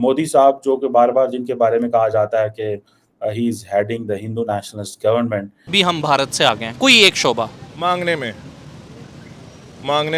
मोदी साहब जो कि बार-बार जिनके बारे में कहा जाता है कि he is heading the Hindu nationalist government. भी हम भारत से आगे हैं, कोई एक शोबा मांगने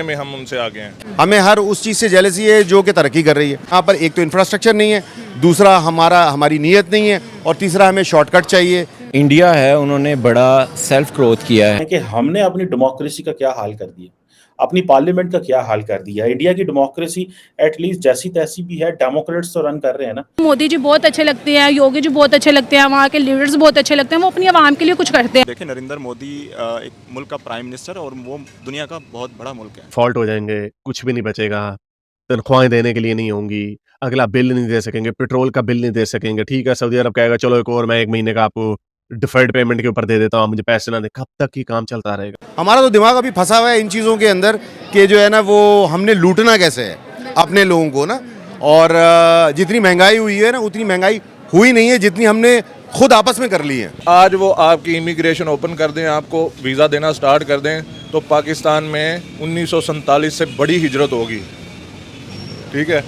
में हम उनसे आगे हैं। हमें हर उस चीज़ से जेलसी है जो कि तरक्की कर रही है। यहाँ पर एक तो इंफ्रास्ट्रक्चर नहीं है, दूसरा हमारी नीयत नहीं है, और तीसरा हमें शॉर्टकट चाहिए। इंडिया है, उन्होंने बड़ा सेल्फ ग्रोथ किया है कि हमने अपनी डेमोक्रेसी का क्या हाल कर दिया, अपनी पार्लियामेंट का क्या हाल कर दिया। इंडिया की डेमोक्रेसी एटलीस्ट जैसी तैसी भी है, डेमोक्रेट्स तो रन कर रहे हैं ना। मोदी जी बहुत अच्छे लगते हैं, योगी जी बहुत अच्छे लगते हैं, वहाँ के लीडर्स बहुत अच्छे लगते हैं, वो अपनी आवाम के लिए कुछ करते हैं। देखिए, नरेंद्र मोदी एक मुल्क का प्राइम मिनिस्टर और वो दुनिया का बहुत बड़ा मुल्क है। फॉल्ट हो जाएंगे, कुछ भी नहीं बचेगा, तनख्वाहें देने के लिए नहीं होंगी, अगला बिल नहीं दे सकेंगे, पेट्रोल का बिल नहीं दे सकेंगे। ठीक है, सऊदी अरब कहेगा चलो एक और मैं 1 महीने का आपको डिफर्ड पेमेंट के ऊपर दे देता हूँ, मुझे पैसे ना दे। कब तक ये काम चलता रहेगा? हमारा तो दिमाग अभी फंसा हुआ है इन चीज़ों के अंदर कि जो है ना, वो हमने लूटना कैसे है अपने लोगों को ना। और जितनी महंगाई हुई है ना, उतनी महंगाई हुई नहीं है जितनी हमने खुद आपस में कर ली है। आज वो आपकी इमिग्रेशन ओपन कर दें, आपको वीज़ा देना स्टार्ट कर दें, तो पाकिस्तान में 1947 से बड़ी हिजरत होगी। ठीक है,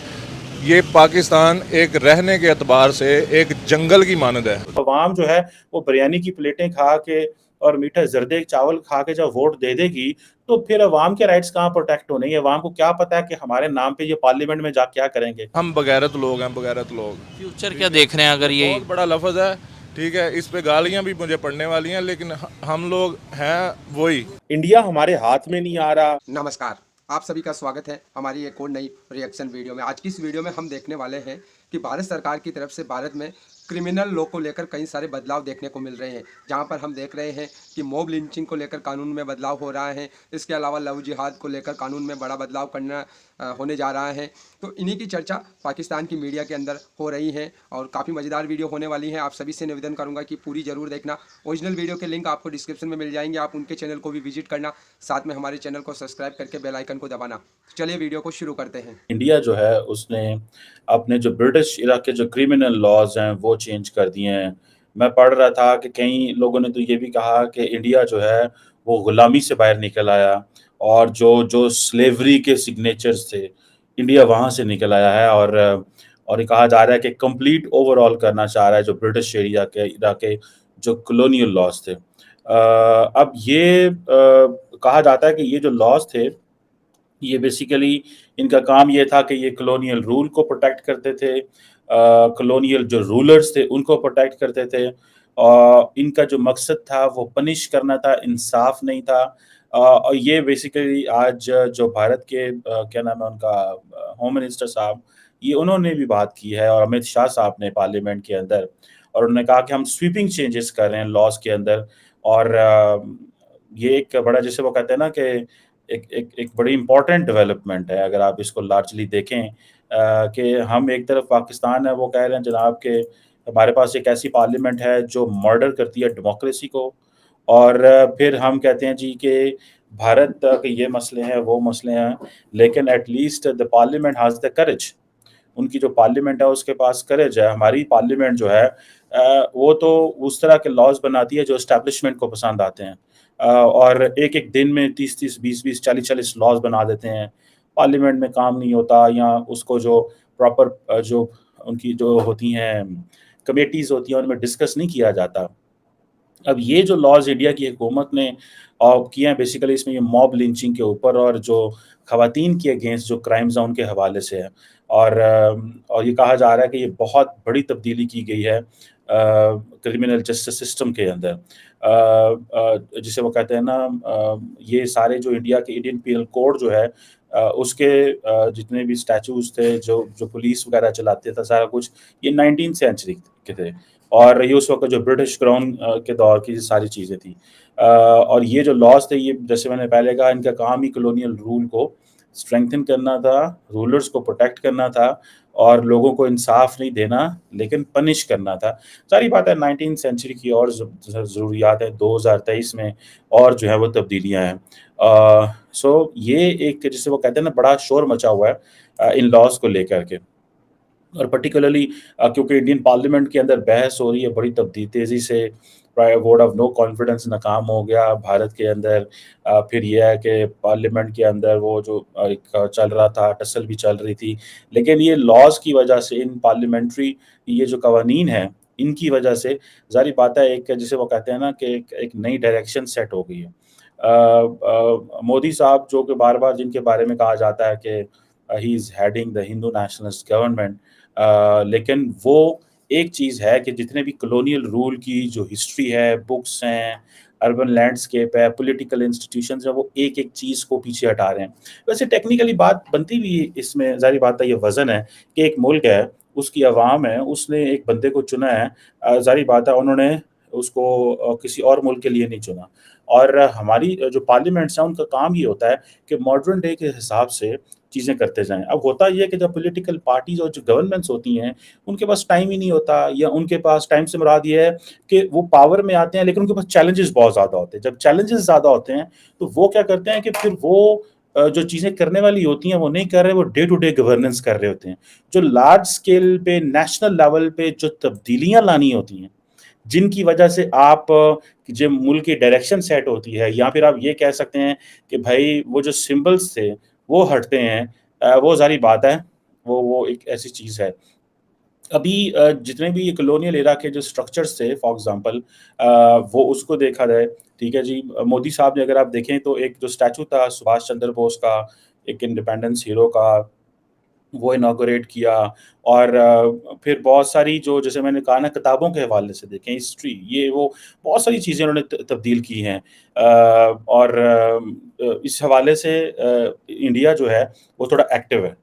ये पाकिस्तान एक रहने के एतबार से एक जंगल की मानद है। अवाम जो है वो बिरयानी की प्लेटें खा के और मीठा जर्दे चावल खा के जब वोट दे देगी, तो फिर अवाम के राइट्स कहाँ प्रोटेक्ट होने हैं? अवाम को क्या पता है कि हमारे नाम पे ये पार्लियामेंट में जा क्या करेंगे? हम बगैरत लोग हैं, बगैरत लोग। फ्यूचर क्या देख रहे हैं अगर ये बहुत बड़ा लफ्ज़ है, ठीक है, इस पे गालियां भी मुझे पड़ने वाली हैं, लेकिन हम लोग हैं वही। इंडिया हमारे हाथ में नहीं आ रहा। नमस्कार, आप सभी का स्वागत है हमारी एक और नई रिएक्शन वीडियो में। आज की इस वीडियो में हम देखने वाले हैं कि भारत सरकार की तरफ से भारत में क्रिमिनल लॉ को लेकर कई सारे बदलाव देखने को मिल रहे हैं, जहां पर हम देख रहे हैं कि मॉब लिंचिंग को लेकर कानून में बदलाव हो रहा है। इसके अलावा लव जिहाद को लेकर कानून में बड़ा बदलाव होने जा रहा है। तो इन्हीं की चर्चा पाकिस्तान की मीडिया के अंदर हो रही है और काफ़ी मज़ेदार वीडियो होने वाली है। आप सभी से निवेदन करूंगा कि पूरी ज़रूर देखना। ओरिजिनल वीडियो के लिंक आपको डिस्क्रिप्शन में मिल जाएंगे, आप उनके चैनल को भी विजिट करना, साथ में हमारे चैनल को सब्सक्राइब करके बेल आइकन को दबाना। चलिए वीडियो को शुरू करते हैं। इंडिया जो है उसने अपने जो ब्रिटिश इरा के जो क्रिमिनल लॉज हैं वो चेंज कर दिए हैं। मैं पढ़ रहा था कि कई लोगों ने तो ये भी कहा कि इंडिया जो है वो गुलामी से बाहर निकल आया, और जो जो स्लेवरी के सिग्नेचर्स थे, इंडिया वहाँ से निकल आया है। और ये कहा जा रहा है कि कंप्लीट ओवरऑल करना चाह रहा है जो ब्रिटिश एरिया के इरा के जो कॉलोनियल लॉज थे। अब ये कहा जाता है कि ये जो लॉज थे, ये बेसिकली इनका काम ये था कि ये कॉलोनियल रूल को प्रोटेक्ट करते थे, कॉलोनियल जो रूलर्स थे उनको प्रोटेक्ट करते थे। और इनका जो मकसद था वो पनिश करना था, इंसाफ नहीं था। और ये बेसिकली आज जो भारत के क्या नाम है उनका, होम मिनिस्टर साहब, ये उन्होंने भी बात की है, और अमित शाह साहब ने पार्लियामेंट के अंदर, और उन्होंने कहा कि हम स्वीपिंग चेंजेस कर रहे हैं लॉज के अंदर। और ये एक बड़ा, जैसे वो कहते हैं ना कि एक बड़ी इम्पोर्टेंट डेवलपमेंट है अगर आप इसको लार्जली देखें। कि हम एक तरफ पाकिस्तान है वो कह रहे हैं जनाब कि हमारे पास एक ऐसी पार्लियामेंट है जो मर्डर करती है डेमोक्रेसी को, और फिर हम कहते हैं जी कि भारत के ये मसले हैं वो मसले हैं, लेकिन at least the parliament has the courage. उनकी जो पार्लियामेंट है उसके पास करेज है। हमारी पार्लियामेंट जो है वो तो उस तरह के लॉज बनाती है जो एस्टैब्लिशमेंट को पसंद आते हैं, और एक-एक दिन में 30-30, 20-20, 40-40 लॉज बना देते हैं। पार्लियामेंट में काम नहीं होता, या उसको जो प्रॉपर जो उनकी जो होती हैं कमेटीज़ होती हैं उनमें डिस्कस नहीं किया जाता। अब ये जो लॉज़ इंडिया की हुकूमत ने किए हैं, बेसिकली इसमें ये मॉब लिंचिंग के ऊपर और जो ख़वातीन के अगेंस्ट जो क्राइम्स हैं उनके हवाले से है। और ये कहा जा रहा है कि ये बहुत बड़ी तब्दीली की गई है क्रिमिनल जस्टिस सिस्टम के अंदर। जिसे वो कहते हैं ना, ये सारे जो इंडिया के इंडियन पीनल कोड जो है, उसके जितने भी स्टैच्यूज़ थे, जो पुलिस वगैरह चलाते था, सारा कुछ ये 19th सेंचुरी के थे, और ये उस वक़्त जो ब्रिटिश क्राउन के दौर की सारी चीज़ें थी। और ये जो लॉज़ थे, ये जैसे मैंने पहले कहा, इनका काम ही कॉलोनियल रूल को स्ट्रेंथन करना था, रूलर्स को प्रोटेक्ट करना था, और लोगों को इंसाफ नहीं देना लेकिन पनिश करना था। सारी बात है 19th सेंचुरी की, और ज़रूरियात है 2023 में, और जो है वो तब्दीलियाँ हैं। सो ये एक, जिसे वो कहते हैं ना, बड़ा शोर मचा हुआ है इन लॉज़ को लेकर के। और पर्टिकुलरली क्योंकि इंडियन पार्लियामेंट के अंदर बहस हो रही है बड़ी तेज़ी से, प्राय वोट ऑफ नो कॉन्फिडेंस नाकाम हो गया भारत के अंदर। फिर ये है कि पार्लियामेंट के अंदर वो जो एक चल रहा था, टसल भी चल रही थी। लेकिन ये लॉज़ की वजह से, इन पार्लियामेंट्री ये जो कवानीन हैं, इनकी वजह से ज़ाहिर बात है, एक जिसे वो कहते हैं ना कि एक नई डायरेक्शन सेट हो गई है। मोदी साहब जो कि बार-बार जिनके बारे में कहा जाता है कि he is heading the Hindu nationalist government, लेकिन वो एक चीज़ है कि जितने भी कॉलोनियल रूल की जो हिस्ट्री है, बुक्स हैं, अर्बन लैंडस्केप है, पॉलिटिकल इंस्टीट्यूशंस हैं, वो एक-एक चीज़ को पीछे हटा रहे हैं। वैसे टेक्निकली बात बनती भी इसमें ज़ाहिर बात है, ये वज़न है कि एक मुल्क है, उसकी अवाम है, उसने एक बंदे को चुना है, ज़ाहिर बात है उन्होंने उसको किसी और मुल्क के लिए नहीं चुना। और हमारी जो पार्लियामेंट्स हैं, उनका काम ये होता है कि मॉडर्न डे के हिसाब से चीज़ें करते जाएँ। अब होता ये है कि जब पॉलिटिकल पार्टीज़ और जो गवर्नमेंट्स होती हैं, उनके पास टाइम ही नहीं होता, या उनके पास टाइम से मुराद ये है कि वो पावर में आते हैं, लेकिन उनके पास चैलेंजेस बहुत ज़्यादा होते हैं। जब चैलेंजेस ज़्यादा होते हैं, तो वो क्या करते हैं कि फिर वो जो चीज़ें करने वाली होती हैं, वो नहीं कर रहे, वो डे टू डे गवर्नेंस कर रहे होते हैं। जो लार्ज स्केल पे, नेशनल लेवल पे जो तब्दीलियाँ लानी होती हैं, जिनकी वजह से आप जो मुल्क की डायरेक्शन सेट होती है, या फिर आप ये कह सकते हैं कि भाई वो जो सिंबल्स थे, वो हटते हैं, वो ज़ाहिर बात है, वो एक ऐसी चीज़ है। अभी जितने भी ये कॉलोनियल एरा के जो स्ट्रक्चर्स थे, फॉर एग्ज़ाम्पल वो उसको देखा जाए, ठीक है जी। मोदी साहब ने अगर आप देखें तो एक जो स्टैच्यू था सुभाष चंद्र बोस का, एक इंडिपेंडेंस हीरो का, वो इनॉग्रेट किया। और फिर बहुत सारी जो, जैसे मैंने कहा ना, किताबों के हवाले से देखें, हिस्ट्री, ये वो बहुत सारी चीज़ें उन्होंने तब्दील की हैं। और इस हवाले से इंडिया जो है वो थोड़ा एक्टिव है।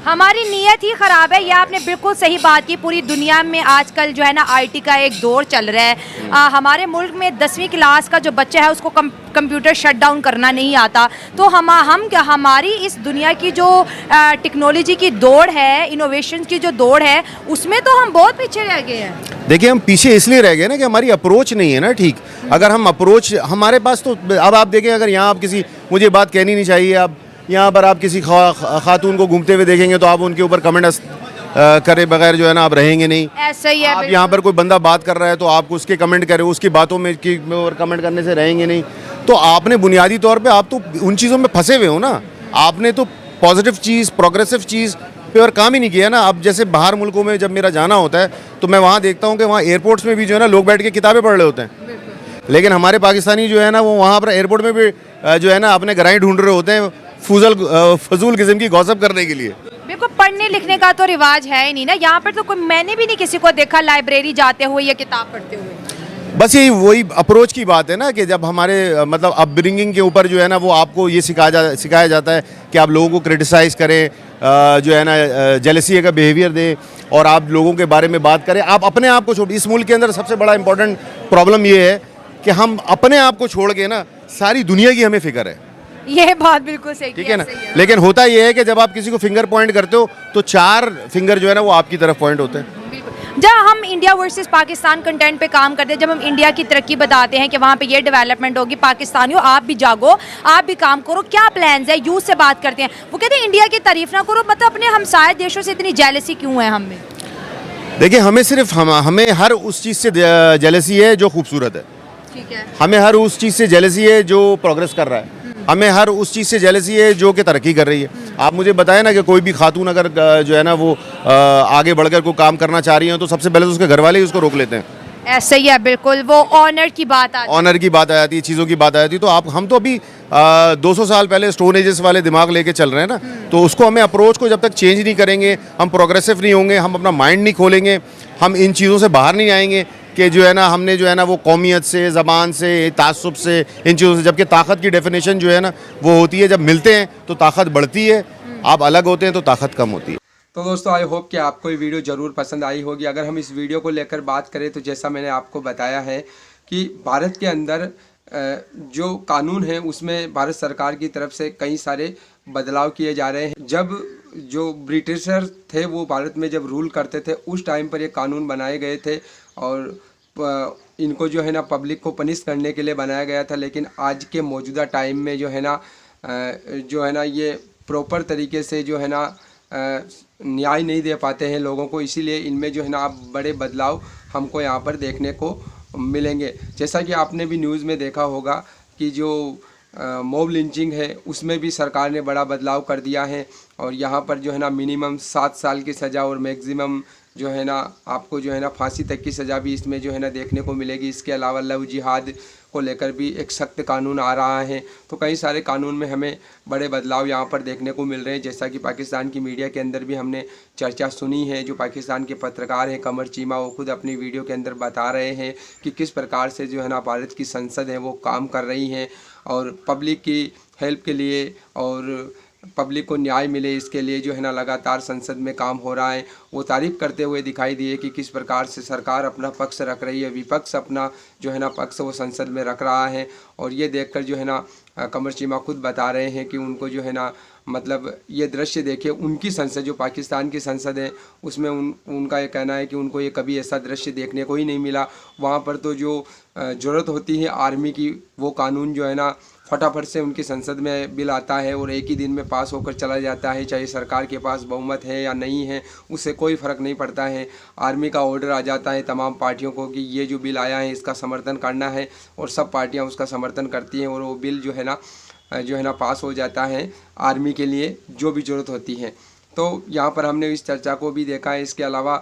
हमारी नीयत ही ख़राब है, ये आपने बिल्कुल सही बात की। पूरी दुनिया में आजकल जो है ना आईटी का एक दौर चल रहा है। हमारे मुल्क में 10वीं क्लास का जो बच्चा है उसको कंप्यूटर शट डाउन करना नहीं आता। तो हमारी इस दुनिया की जो टेक्नोलॉजी की दौड़ है, इनोवेशन की जो दौड़ है, उसमें तो हम बहुत पीछे रह गए हैं। देखिए, हम पीछे इसलिए रह गए ना कि हमारी अप्रोच नहीं है ना ठीक। अगर हम अप्रोच हमारे पास, तो अब आप देखें, अगर यहाँ आप किसी, मुझे बात कहनी नहीं चाहिए, आप यहाँ पर आप किसी खातून को घूमते हुए देखेंगे तो आप उनके ऊपर कमेंट करे बगैर जो है ना आप रहेंगे नहीं। ऐसा ही है। आप यहाँ पर कोई बंदा बात कर रहा है तो आप उसके कमेंट करें, उसकी बातों में और कमेंट करने से रहेंगे नहीं। तो आपने बुनियादी तौर पे आप तो उन चीज़ों में फंसे हुए हो ना। आपने तो पॉजिटिव चीज़, प्रोग्रेसिव चीज़ पे और काम ही नहीं किया ना। अब जैसे बाहर मुल्कों में जब मेरा जाना होता है तो मैं वहाँ देखता हूँ कि वहाँ एयरपोर्ट्स में भी जो है ना लोग बैठ के किताबें पढ़ रहे होते हैं, लेकिन हमारे पाकिस्तानी जो है ना वो वहाँ पर एयरपोर्ट में भी जो है ना अपने गराएं ढूंढ रहे होते हैं फजूल किस्म की गॉसिप करने के लिए। बिल्कुल, पढ़ने लिखने का तो रिवाज है ही नहीं ना यहाँ पर। तो कोई, मैंने भी नहीं किसी को देखा लाइब्रेरी जाते हुए या किताब पढ़ते हुए। बस यही वही अप्रोच की बात है ना कि जब हमारे मतलब अपब्रिंगिंग के ऊपर जो है ना वो आपको ये सिखाया जाता है कि आप लोगों को क्रिटिसाइज़ करें, जो है ना जेलसी का बिहेवियर दें, और आप लोगों के बारे में बात करें। आप अपने आप को छोड़, इस मुल्क के अंदर सबसे बड़ा इंपॉर्टेंट प्रॉब्लम ये है कि हम अपने आप को छोड़ के ना सारी दुनिया की हमें फिक्र है। ये बात बिल्कुल सही, ठीक है ना। लेकिन होता ये है कि जब आप किसी को फिंगर पॉइंट करते हो तो 4 फिंगर जो है ना वो आपकी तरफ पॉइंट होते हैं। जब हम इंडिया वर्सेस पाकिस्तान कंटेंट पे काम करते हैं, जब हम इंडिया की तरक्की बताते हैं कि वहाँ पे ये डेवलपमेंट होगी, पाकिस्तानियों आप भी जागो, आप भी काम करो, क्या प्लान्स है, यूथ से बात करते हैं, वो कहते हैं इंडिया की तारीफ ना करो, मतलब अपने हमसाये देशों से इतनी जेलसी क्यों है हमें? देखिए, हमें सिर्फ हमें हर उस चीज़ से जेलसी है जो खूबसूरत है। ठीक है। हमें हर उस चीज़ से जेलसी है जो प्रोग्रेस कर रहा है। हमें हर उस चीज़ से जेलसी है जो कि तरक्की कर रही है। आप मुझे बताएं ना कि कोई भी खातून अगर जो है ना वो आगे बढ़कर कोई काम करना चाह रही है तो सबसे पहले तो उसके घर वाले ही उसको रोक लेते हैं। ऐसा ही है, बिल्कुल। वो ऑनर की बात आती है, ऑनर की बात आ जाती है, चीज़ों की बात आ जाती है। तो हम तो अभी 200 साल पहले स्टोन एजेस वाले दिमाग लेके चल रहे हैं ना। तो उसको हमें अप्रोच को जब तक चेंज नहीं करेंगे, हम प्रोग्रेसिव नहीं होंगे, हम अपना माइंड नहीं खोलेंगे, हम इन चीज़ों से बाहर नहीं आएंगे कि जो है ना हमने जो है ना वो कौमियत से, ज़बान से, तासुब से, इन चीज़ों से। जबकि ताकत की डेफिनेशन जो है ना वो होती है जब मिलते हैं तो ताकत बढ़ती है, आप अलग होते हैं तो ताकत कम होती है। तो दोस्तों, आई होप कि आपको ये वीडियो ज़रूर पसंद आई होगी। अगर हम इस वीडियो को लेकर बात करें तो जैसा मैंने आपको बताया है कि भारत के अंदर जो कानून है उसमें भारत सरकार की तरफ से कई सारे बदलाव किए जा रहे हैं। जब जो ब्रिटिशर थे वो भारत में जब रूल करते थे उस टाइम पर ये कानून बनाए गए थे और इनको जो है ना पब्लिक को पनिश करने के लिए बनाया गया था। लेकिन आज के मौजूदा टाइम में जो है ना ये प्रॉपर तरीके से जो है ना न्याय नहीं दे पाते हैं लोगों को, इसीलिए इनमें जो है ना अब बड़े बदलाव हमको यहाँ पर देखने को मिलेंगे। जैसा कि आपने भी न्यूज़ में देखा होगा कि जो मॉब लिंचिंग है उसमें भी सरकार ने बड़ा बदलाव कर दिया है और यहाँ पर जो है ना मिनिमम 7 साल की सज़ा और मैक्सिमम जो है ना आपको जो है ना फांसी तक की सज़ा भी इसमें जो है ना देखने को मिलेगी। इसके अलावा लव जिहाद को लेकर भी एक सख्त कानून आ रहा है। तो कई सारे कानून में हमें बड़े बदलाव यहाँ पर देखने को मिल रहे हैं। जैसा कि पाकिस्तान की मीडिया के अंदर भी हमने चर्चा सुनी है, जो पाकिस्तान के पत्रकार हैं कमर चीमा, वो खुद अपनी वीडियो के अंदर बता रहे हैं कि किस प्रकार से जो है ना भारत की संसद है वो काम कर रही है और पब्लिक की हेल्प के लिए और पब्लिक को न्याय मिले इसके लिए जो है ना लगातार संसद में काम हो रहा है। वो तारीफ़ करते हुए दिखाई दिए कि किस प्रकार से सरकार अपना पक्ष रख रही है, विपक्ष अपना जो है ना पक्ष वो संसद में रख रहा है। और ये देखकर जो है ना कमर चीमा खुद बता रहे हैं कि उनको जो है ना मतलब ये दृश्य देखिए, उनकी संसद जो पाकिस्तान की संसद है उसमें उनका ये कहना है कि उनको ये कभी ऐसा दृश्य देखने को ही नहीं मिला। वहाँ पर तो जो ज़रूरत होती है आर्मी की, वो कानून जो है ना फटाफट से उनकी संसद में बिल आता है और एक ही दिन में पास होकर चला जाता है। चाहे सरकार के पास बहुमत है या नहीं है उससे कोई फ़र्क नहीं पड़ता है। आर्मी का ऑर्डर आ जाता है तमाम पार्टियों को कि ये जो बिल आया है इसका समर्थन करना है और सब पार्टियां उसका समर्थन करती हैं और वो बिल जो है ना पास हो जाता है आर्मी के लिए जो भी ज़रूरत होती है। तो यहाँ पर हमने इस चर्चा को भी देखा है। इसके अलावा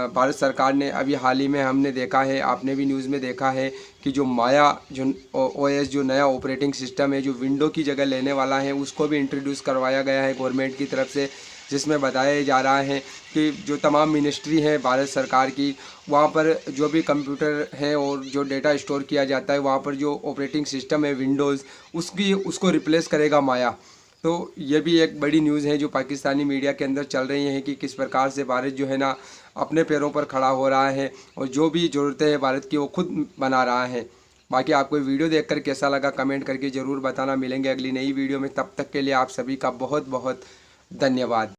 भारत सरकार ने अभी हाल ही में हमने देखा है, आपने भी न्यूज़ में देखा है कि जो माया जो OS जो नया ऑपरेटिंग सिस्टम है जो विंडो की जगह लेने वाला है उसको भी इंट्रोड्यूस करवाया गया है गवर्नमेंट की तरफ से, जिसमें बताया जा रहा है कि जो तमाम मिनिस्ट्री है भारत सरकार की वहाँ पर जो भी कंप्यूटर है और जो डेटा स्टोर किया जाता है वहाँ पर जो ऑपरेटिंग सिस्टम है विंडोज़ उसको रिप्लेस करेगा माया। तो ये भी एक बड़ी न्यूज़ है जो पाकिस्तानी मीडिया के अंदर चल रही है कि किस प्रकार से भारत जो है ना अपने पैरों पर खड़ा हो रहा है और जो भी ज़रूरतें हैं भारत की वो खुद बना रहा है। बाकी आपको वीडियो देखकर कैसा लगा कमेंट करके ज़रूर बताना। मिलेंगे अगली नई वीडियो में, तब तक के लिए आप सभी का बहुत बहुत धन्यवाद।